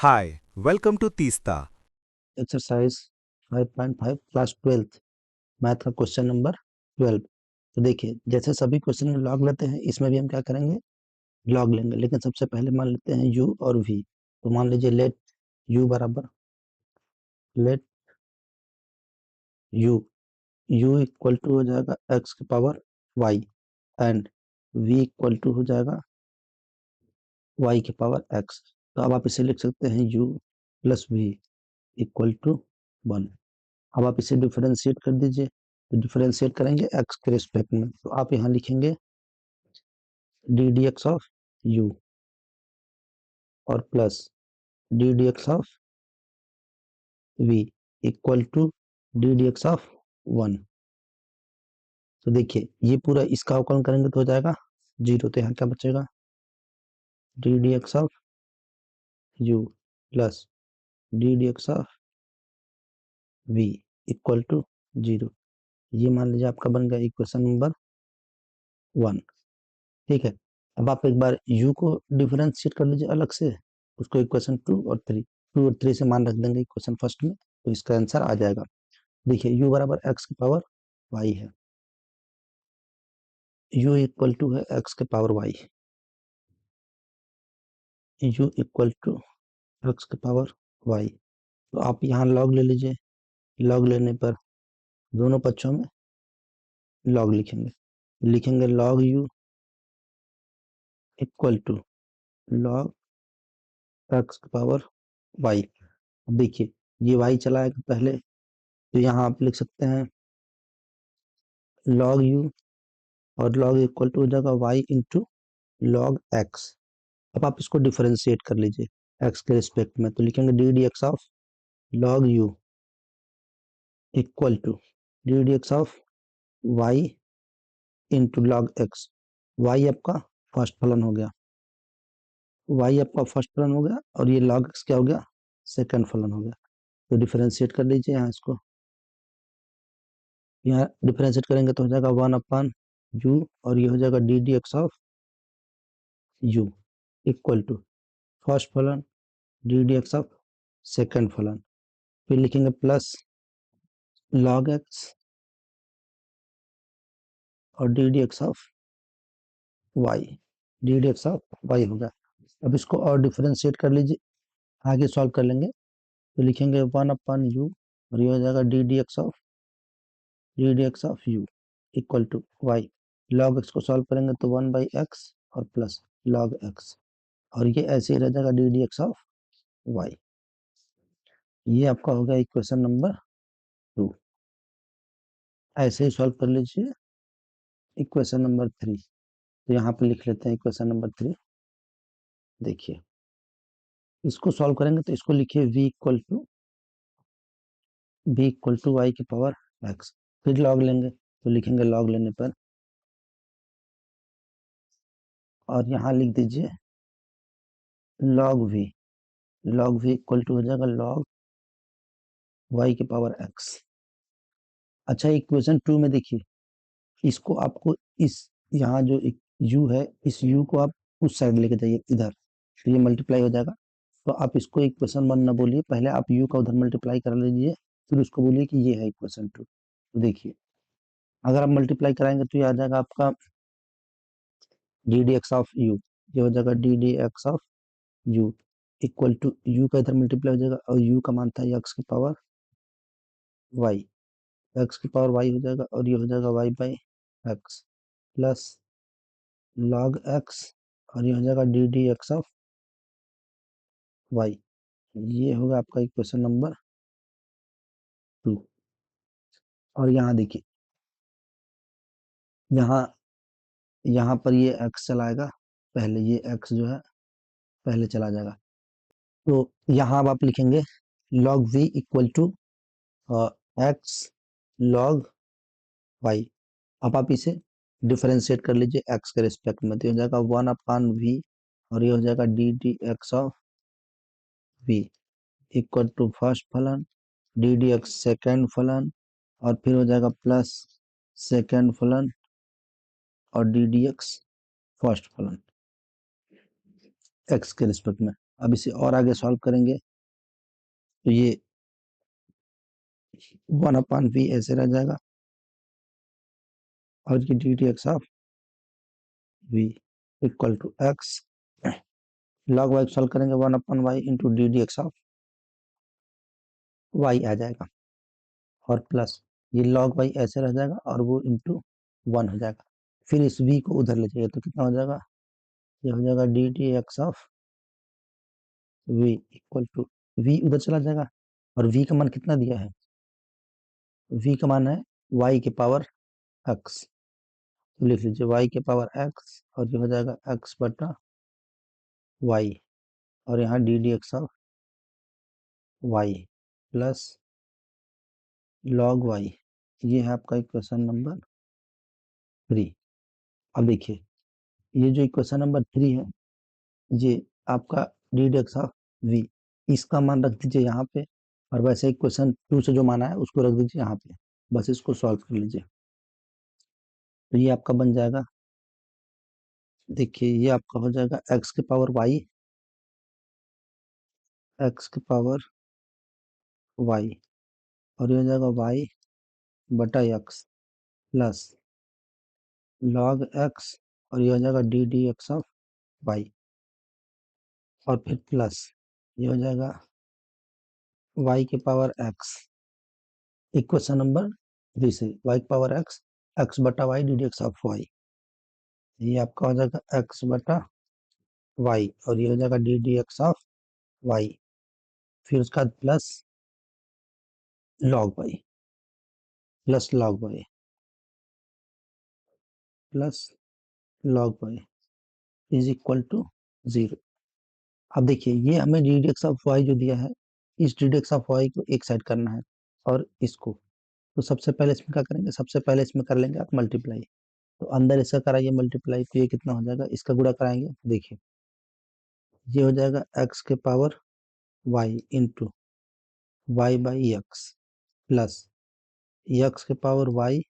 Hi, welcome to Tista. Exercise 5.5 class 12th math का question number 12। तो देखिए, जैसे सभी क्वेश्चन में लॉग लेते हैं, इसमें भी हम क्या करेंगे, लॉग लेंगे। लेकिन सबसे पहले मान लेते हैं u और v। तो मान लीजिए लेट u बराबर लेट u इक्वल टू हो जाएगा x की power y and v equal to हो जाएगा y की पावर x। तो अब आप इसे लिख सकते हैं u plus v equal to 1। अब आप इसे डिफरेंशिएट कर दीजिए। तो डिफरेंशिएट करेंगे x के रिस्पेक्ट में, तो आप यहाँ लिखेंगे D D x of u और plus D D x of v equal to D D x of 1। तो देखिए, ये पूरा इसका अवकलन करेंगे तो हो जाएगा 0। तो यहाँ क्या बचेगा, D D x of u plus D D x of v equal to 0। ये मान लीजिए आपका बन गया इक्वेशन नंबर 1। ठीक है। अब आप एक बार u को डिफरेंशिएट कर लीजिए अलग से, उसको इक्वेशन 2 और 3 से मान रख देंगे इक्वेशन फर्स्ट में, तो इसका आंसर आ जाएगा। देखिए, u बराबर x की पावर y है, u इक्वल टू है x के power y, u equal to x के पावर y। तो आप यहाँ लॉग ले लीजिए। लॉग लेने पर दोनों पक्षों में लॉग लिखेंगे log u equal to log x के पावर y। अब देखिए, ये y चला आएगा पहले, तो यहाँ आप लिख सकते हैं लॉग u और लॉग इक्वल टू हो जाएगा y इंटू लॉग x। अब आप इसको डिफरेंशिएट कर लीजिए x के रिस्पेक्ट में, तो लिखेंगे D D x of log u equal to D D x of y into log x। y आपका फर्स्ट फलन हो गया, y आपका फर्स्ट फलन हो गया, और ये log x क्या हो गया, सेकंड फलन हो गया। तो डिफरेंशिएट कर लीजिए यहाँ इसको। यहाँ डिफरेंशिएट करेंगे तो हो जाएगा 1/u, और ये हो जाएगा D D x of u equal to first फलन D D x of second फलन। फिर लिखेंगे प्लस log x और D D x of y, D D x of y हो गया। अब इसको और डिफरेंशिएट कर लीजिए, आगे सॉल्व कर लेंगे। तो लिखेंगे 1/u, और ये हो जाएगा D D x of u equal to y। log x को सॉल्व करेंगे तो 1/x और प्लस log x, और ये ऐसे ही रह जाएगा D D x of y। ये आपका हो गया इक्वेशन नंबर 2। ऐसे ही सॉल्व कर लीजिए इक्वेशन नंबर 3। तो यहाँ पे लिख लेते हैं इक्वेशन नंबर 3। देखिए, इसको सॉल्व करेंगे तो इसको लिखिए v इक्वल टू y की पावर x। फिर लॉग लेंगे तो लिखेंगे लॉग लेने पर, और यहाँ लिख दीजिए log v इक्वल टू हो जाएगा log y की पावर x। अच्छा, इक्वेशन 2 में देखिए, इसको आपको इस यहाँ जो u है, इस u को आप उस साइड लेके जाइए इधर, तो ये मल्टीप्लाई हो जाएगा। तो आप इसको इक्वेशन 1 ना बोलिए, पहले आप u का उधर मल्टीप्लाई कर लीजिए, फिर उसको बोलिए कि ये है इक्वेशन 2। तो देखिए, अगर आप मल्टीप्लाई कराएंगे तो ये आ जाएगा आपका D D x of U, ये हो जाएगा D D x of U equals to U का इधर मल्टीप्लाई हो जाएगा, और यू का मान था एक्स की पावर वाई, एक्स की पावर वाई हो जाएगा, और ये हो जाएगा Y by X plus log X, और ये हो जाएगा D D x of Y. ये होगा आपका इक्वेशन नंबर 2। और यहाँ देखिए, यहाँ यहाँ पर ये एक्स चलाएगा पहले, ये एक्स जो है पहले चला जाएगा। तो यहाँ अब आप लिखेंगे log v equal to X log y। अब आप इसे डिफरेंशिएट कर लीजिए x के रिस्पेक्ट में, तो हो जाएगा 1/v, और ये हो जाएगा D D x of v equal to first फलन डी डी एक्स सेकेंड फलन, और फिर हो जाएगा प्लस सेकेंड फलन और डी डी एक्स फर्स्ट फलन x के रिस्पेक्ट में। अब इसे और आगे सॉल्व करेंगे तो ये 1/v ऐसे रह जाएगा और ये D D x of v equal to X, log Y solve करेंगे 1/y into D D x of y आ जाएगा और प्लस ये log y ऐसे रह जाएगा और वो इंटू 1 हो जाएगा। फिर इस v को उधर ले जाइए तो कितना हो जाएगा, ये हो जाएगा D D x of v equal to v उधर चला जाएगा और v का मान कितना दिया है, v का मान है y के पावर x, तो लिख लीजिए y के पावर x और ये हो जाएगा x बटा y और यहाँ D D x of y plus log y, ये है आपका इक्वेशन नंबर 3। अब देखिए ये जो इक्वेशन नंबर 3 है ये आपका D D x of v, इसका मान रख दीजिए यहाँ पे और वैसे इक्वेशन 2 से जो माना है उसको रख दीजिए यहाँ पे, बस इसको सॉल्व कर लीजिए तो ये आपका बन जाएगा, देखिए ये आपका हो जाएगा x के पावर y, x के पावर y और ये हो जाएगा y बटा x प्लस log x और ये हो जाएगा D D x of y और फिर प्लस ये हो जाएगा y के पावर x, इक्वेशन नंबर 3 से y की पावर x, x बटा y D D x of y, ये आपका हो जाएगा x बटा y और ये हो जाएगा D D x of y, फिर उसका plus log y plus log y plus log y is equal to 0। अब देखिए ये हमें D D x of y जो दिया है, इस D D x of y को एक साइड करना है और इसको, तो सबसे पहले इसमें क्या करेंगे, सबसे पहले इसमें कर लेंगे आप मल्टीप्लाई, तो अंदर इसका कराइए मल्टीप्लाई तो ये कितना हो जाएगा, इसका गुणा कराएंगे, देखिए ये हो जाएगा x के power y into Y by X plus X के power y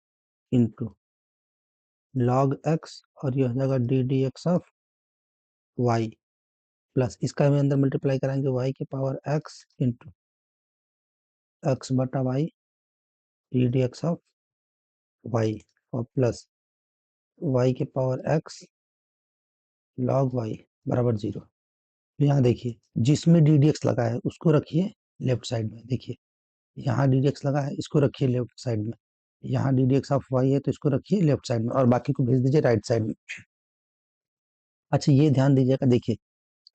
into log x और ये हो जाएगा D D x of y plus इसका भी अंदर मल्टीप्लाई कराएंगे y के पावर x इंटू एक्स बटा y D D x of y और प्लस y के पावर x log y बराबर 0। तो यहाँ देखिए जिसमें डी डी एक्स लगा है उसको रखिए लेफ्ट साइड में, देखिए यहाँ डी डी एक्स लगा है इसको रखिए लेफ्ट साइड में, यहाँ D D x of Y है तो इसको रखिए लेफ्ट साइड में और बाकी को भेज दीजिए राइट साइड में। अच्छा ये ध्यान दीजिएगा, देखिए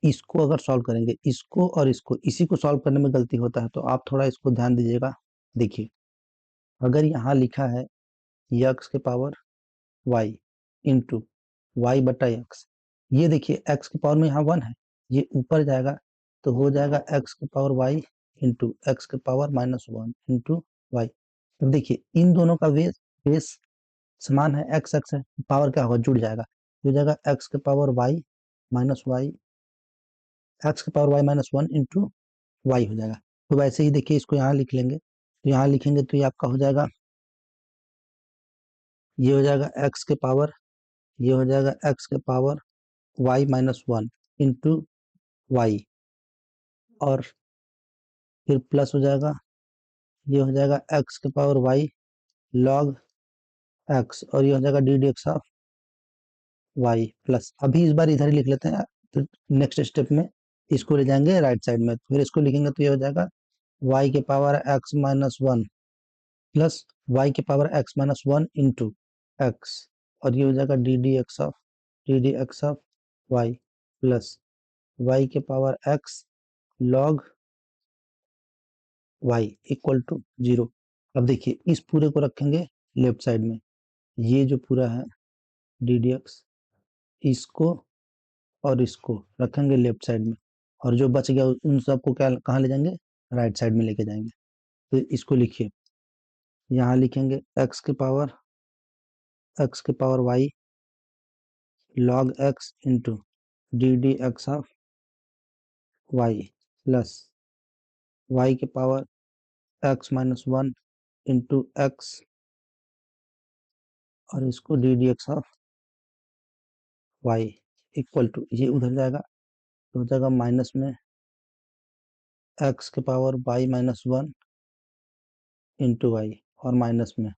इसको अगर सॉल्व करेंगे, इसको और इसको, इसी को सॉल्व करने में गलती होता है तो आप थोड़ा इसको ध्यान दीजिएगा। देखिए अगर यहाँ लिखा है एक्स के पावर वाई इंटू वाई बटा एक्स, ये देखिए एक्स के पावर में यहाँ 1 है, ये ऊपर जाएगा तो हो जाएगा एक्स के पावर वाई इंटू एक्स के पावर -1 इंटू वाई। तो देखिए इन दोनों का बेस समान है, एक्स एक्स है, पावर क्या होगा, जुड़ जाएगा, हो जाएगा एक्स के power Y minus Y, x के पावर वाई -1 इंटू वाई हो जाएगा। तो वैसे ही देखिए इसको यहाँ लिख लेंगे, तो यहाँ लिखेंगे तो ये आपका हो जाएगा, ये हो जाएगा एक्स के पावर, ये हो जाएगा एक्स के पावर वाई -1 इंटू वाई और फिर प्लस हो जाएगा, ये हो जाएगा एक्स के पावर वाई लॉग एक्स और ये हो जाएगा D D x of Y plus, अभी इस बार इधर ही लिख लेते हैं तो नेक्स्ट स्टेप में इसको ले जाएंगे राइट साइड में, फिर इसको लिखेंगे तो ये हो जाएगा वाई के पावर एक्स -1 प्लस वाई के पावर एक्स -1 इंटू एक्स और ये हो जाएगा D D x of Y plus Y के power x log Y equal to 0। अब देखिए इस पूरे को रखेंगे लेफ्ट साइड में, ये जो पूरा है डी डी एक्स, इसको और इसको रखेंगे लेफ्ट साइड में और जो बच गया उन सबको क्या कहाँ ले जाएंगे, राइट साइड में लेके जाएंगे। तो इसको लिखिए, यहाँ लिखेंगे x के power y log x into D D x of y plus y के पावर x -1 इंटू एक्स और इसको D D x of y equal to, ये उधर जाएगा तो हो जाएगा माइनस में एक्स के power Y minus one into y, और माइनस में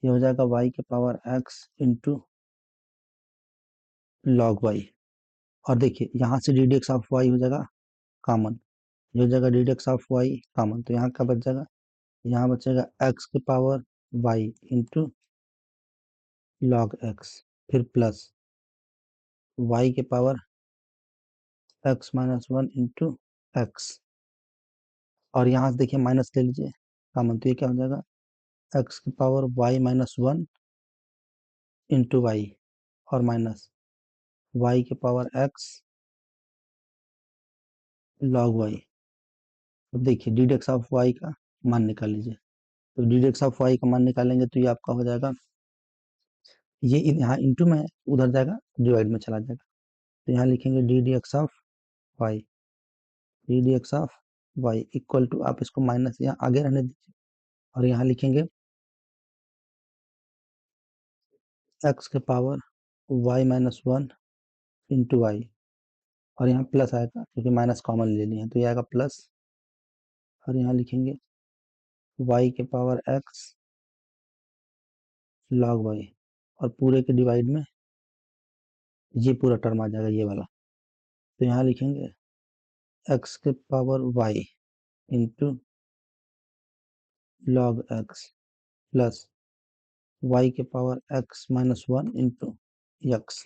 ये हो जाएगा वाई के power x into log y. और देखिए यहाँ से d D x of y हो जाएगा कॉमन, ये हो जाएगा D D x of y common, तो यहाँ क्या बच जाएगा, यहाँ बचेगा एक्स के power Y into log x, फिर प्लस वाई के power x minus one into x, और यहाँ से देखिए माइनस ले लीजिए कॉमन, तो ये क्या हो जाएगा एक्स की power Y minus one into y, और माइनस वाई के पावर एक्स लॉग वाई। अब देखिए d D x of y का मान निकाल लीजिए, तो d D x of y का मान निकालेंगे तो ये आपका हो जाएगा, ये यहाँ इंटू में है, उधर जाएगा डिवाइड में चला जाएगा, तो यहाँ लिखेंगे D D x of y, d D x of y equal to, आप इसको माइनस यहाँ आगे रहने दीजिए, और यहाँ लिखेंगे एक्स के power Y minus one into y, और यहाँ प्लस आएगा क्योंकि माइनस कॉमन लेनी है, तो ये आएगा प्लस, और यहाँ लिखेंगे वाई के पावर एक्स लॉग वाई, और पूरे के डिवाइड में ये पूरा टर्म आ जाएगा ये वाला, तो यहाँ लिखेंगे एक्स के power Y into log x plus Y के power x minus one into X.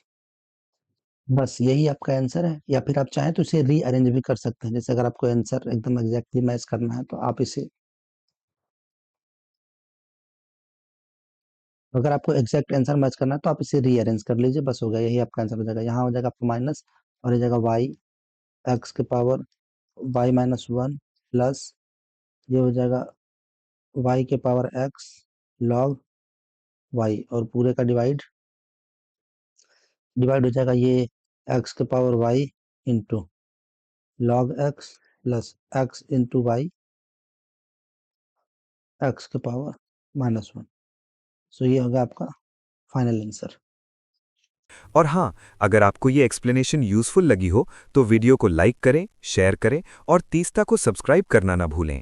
बस यही आपका आंसर है, या फिर आप चाहें तो इसे रीअरेंज भी कर सकते हैं, जैसे अगर आपको आंसर एकदम एग्जैक्टली मैच करना है तो आप इसे, अगर आपको एग्जैक्ट आंसर मैच करना है तो आप इसे रीअरेंज कर लीजिए, बस हो गया, यही आपका आंसर हो जाएगा। यहाँ हो जाएगा आपका माइनस, और ये जाएगा वाई एक्स के power Y minus one plus ये हो जाएगा वाई के पावर एक्स लॉग वाई, और पूरे का डिवाइड डिवाइड हो जाएगा ये एक्स के power Y into log x plus x into y x के पावर माइनस वन। सो ये होगा आपका फाइनल आंसर। और हाँ, अगर आपको ये एक्सप्लेनेशन यूज़फुल लगी हो तो वीडियो को लाइक करें, शेयर करें और तीस्ता को सब्सक्राइब करना ना भूलें।